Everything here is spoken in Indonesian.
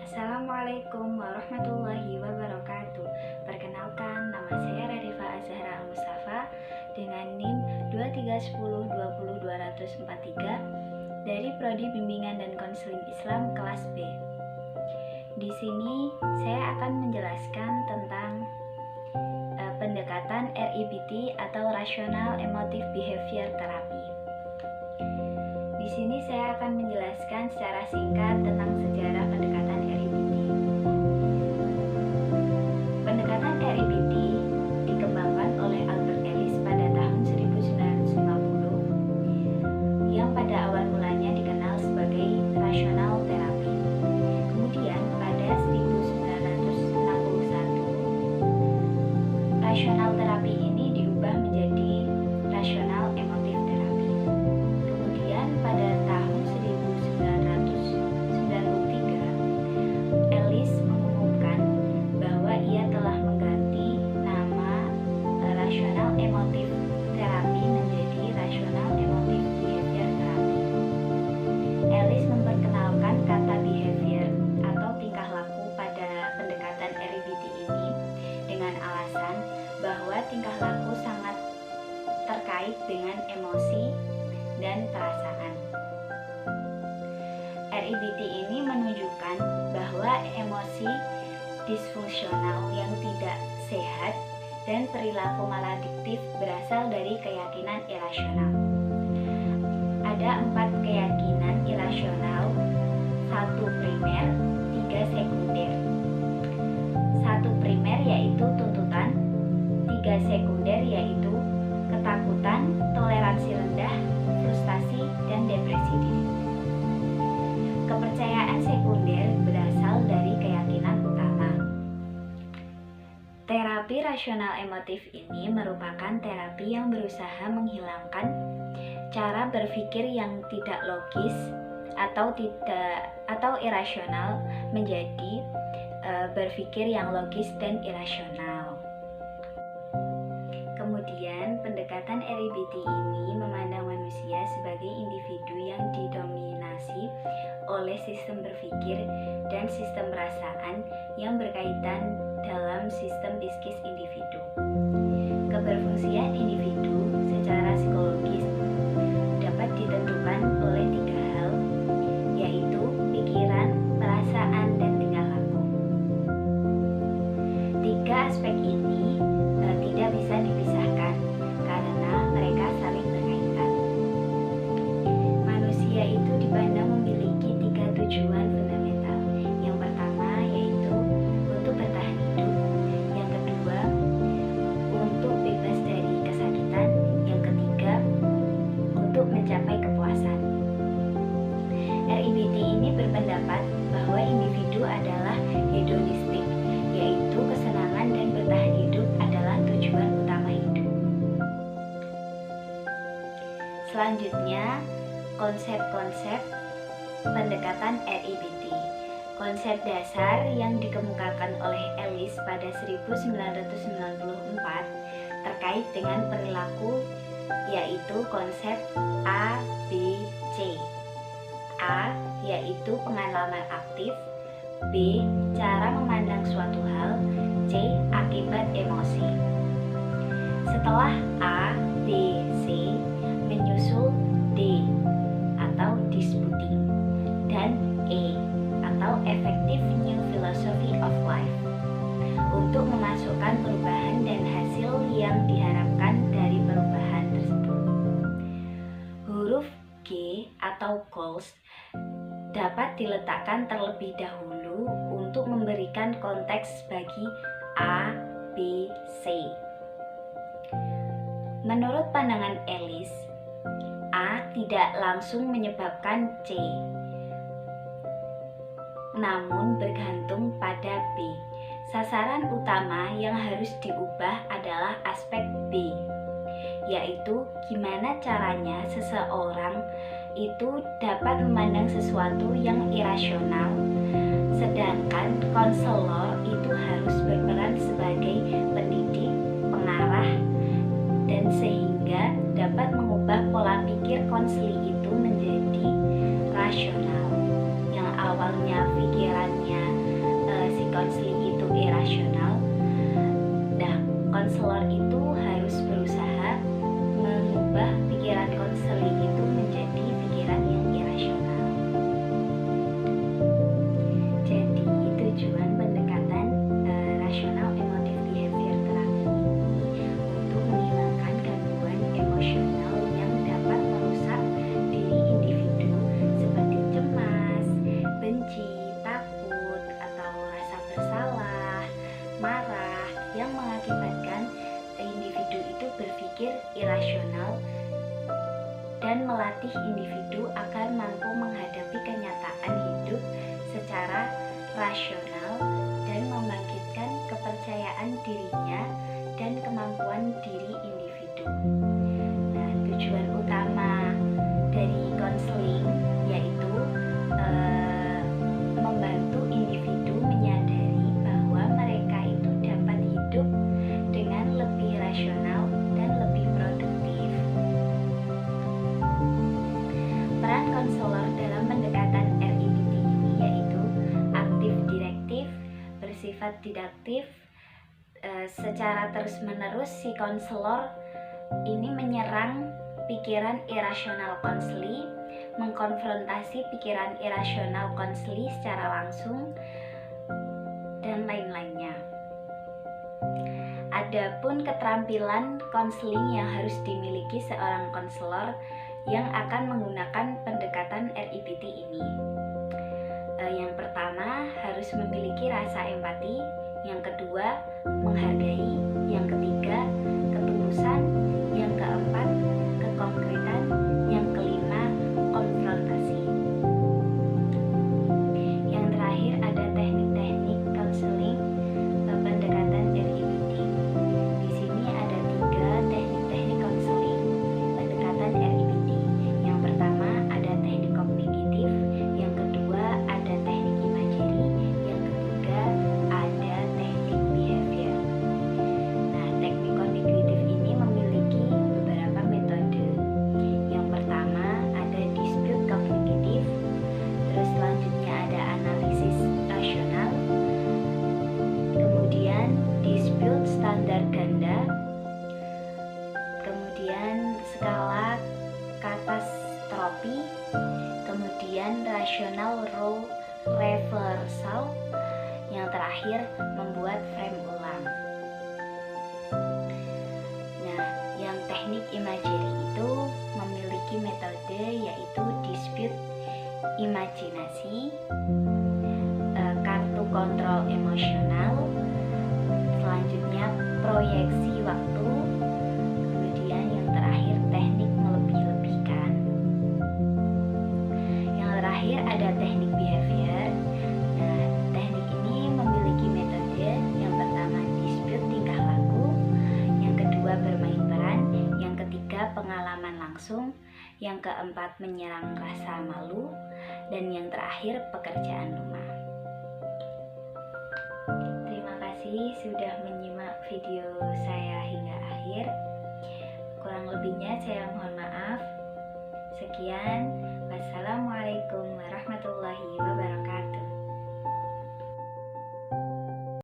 Assalamualaikum warahmatullahi wabarakatuh. Perkenalkan, nama saya Radifa Azhara Al-Mustafa dengan NIM 2310200243 dari Prodi Bimbingan dan Konseling Islam kelas B. Di sini saya akan menjelaskan tentang pendekatan REBT atau Rational Emotive Behavior Therapy. Di sini saya akan menjelaskan secara singkat tentang sejarah pendekatan REBT. Pendekatan REBT dikembangkan oleh Albert Ellis pada tahun 1950 yang pada awal mulanya dikenal sebagai rational therapy. Kemudian pada 1961 rational therapy ini diubah menjadi rational emotive therapy. Kemudian pada tahun 1993 Ellis mengumumkan bahwa ia telah mengganti nama rational emotive therapy menjadi rational emotive behavior therapy. Ellis memperkenalkan kata behavior atau tingkah laku pada pendekatan REBT ini dengan alasan bahwa tingkah laku sangat terkait dengan emosi dan perasaan. REBT ini menunjukkan bahwa emosi disfungsional yang tidak sehat dan perilaku maladiktif berasal dari keyakinan irasional. Ada 4 keyakinan irasional, 1 primer, 3 sekunder. 1 primer yaitu tuntutan, 3 sekunder yaitu ketakutan, toleransi rendah, frustasi, dan depresi diri. Kepercayaan sekunder berasal dari keyakinan utama. Terapi rasional emotif ini merupakan terapi yang berusaha menghilangkan cara berpikir yang tidak logis atau irasional menjadi berpikir yang logis dan irasional. Kemudian, pendekatan REBT ini memandang manusia sebagai individu yang didominasi oleh sistem berpikir dan sistem perasaan yang berkaitan dalam sistem psikis individu. Keberfungsian individu secara psikologis dapat ditentukan oleh 3 hal, yaitu pikiran, perasaan, dan tingkah laku. 3 aspek ini tidak bisa dipisahkan karena mereka saling berkaitan. Manusia itu dipandang memiliki 3 tujuan fundamental. Yang pertama yaitu untuk bertahan hidup, yang kedua untuk bebas dari kesakitan, yang ketiga untuk mencapai kepuasan. REBT ini berpendapat bahwa individu adalah hedonistik, yaitu kesenangan dan bertahan hidup adalah tujuan utama hidup. Selanjutnya, konsep-konsep pendekatan REBT. Konsep dasar yang dikemukakan oleh Ellis pada 1994 terkait dengan perilaku yaitu konsep A, B, C. A yaitu pengalaman aktif, B cara memandang suatu hal, C akibat emosi. Setelah A, B, C menyusul D atau disputing dan E atau effective new philosophy of life untuk memasukkan perubahan dan hasil yang diharapkan dari perubahan tersebut. Huruf G atau goals dapat diletakkan terlebih dahulu untuk memberikan konteks bagi A, B, C. Menurut pandangan Ellis, A tidak langsung menyebabkan C, namun bergantung pada B. Sasaran utama yang harus diubah adalah aspek B, yaitu gimana caranya seseorang itu dapat memandang sesuatu yang irasional, sedangkan konselor itu harus berperan sebagai pendidik, pengarah, dan sehingga dapat mengubah pola pikir konseli itu menjadi rasional, yang awalnya pikirannya melatih individu agar mampu menghadapi kenyataan hidup secara rasional dan membangkitkan kepercayaan dirinya dan kemampuan diri individu. Nah, tujuan utama dari konseling yaitu membantu individu menyadari bahwa mereka itu dapat hidup dengan lebih rasional dan lebih produktif. Peran konselor dalam pendekatan RIPT ini yaitu aktif direktif, bersifat didaktif. Secara terus-menerus si konselor ini menyerang pikiran irasional konseli, mengkonfrontasi pikiran irasional konseli secara langsung, dan lain-lainnya. Adapun keterampilan konseling yang harus dimiliki seorang konselor yang akan menggunakan pendekatan RIPT ini. Yang pertama, harus memiliki rasa empati. Yang kedua, menghargai. Yang ketiga, ketulusan. Yang keempat, kekonkretan. Yang kelima, konfrontasi. Yang terakhir ada teknik-teknik konseling pendekatan RIPT. Di sini ada 3 teknik-teknik konseling pendekatan RIPT. Yang pertama ada teknik kognitif, yang kedua ada teknik imagery, yang ketiga ada teknik behavior. Nah, teknik kognitif ini memiliki beberapa metode. Yang pertama ada dispute kognitif, terus selanjutnya ada analisis rasional, kemudian dispute standar ganda, kemudian skala katastrofi, kemudian rasional role reversal, yang terakhir membuat frame ulang. Nah, yang teknik imagery itu memiliki metode yaitu dispute imajinasi, kartu kontrol emosional, selanjutnya proyeksi waktu, kemudian yang terakhir teknik melebih-lebihkan. Yang terakhir ada teknik behavior. Nah, teknik ini memiliki metode. Yang pertama dispute tingkah laku, yang kedua bermain peran, yang ketiga pengalaman langsung, yang keempat menyerang rasa malu, dan yang terakhir pekerjaan rumah. Terima kasih sudah menyimak video saya hingga akhir. Kurang lebihnya saya mohon maaf. Sekian, wassalamualaikum warahmatullahi wabarakatuh.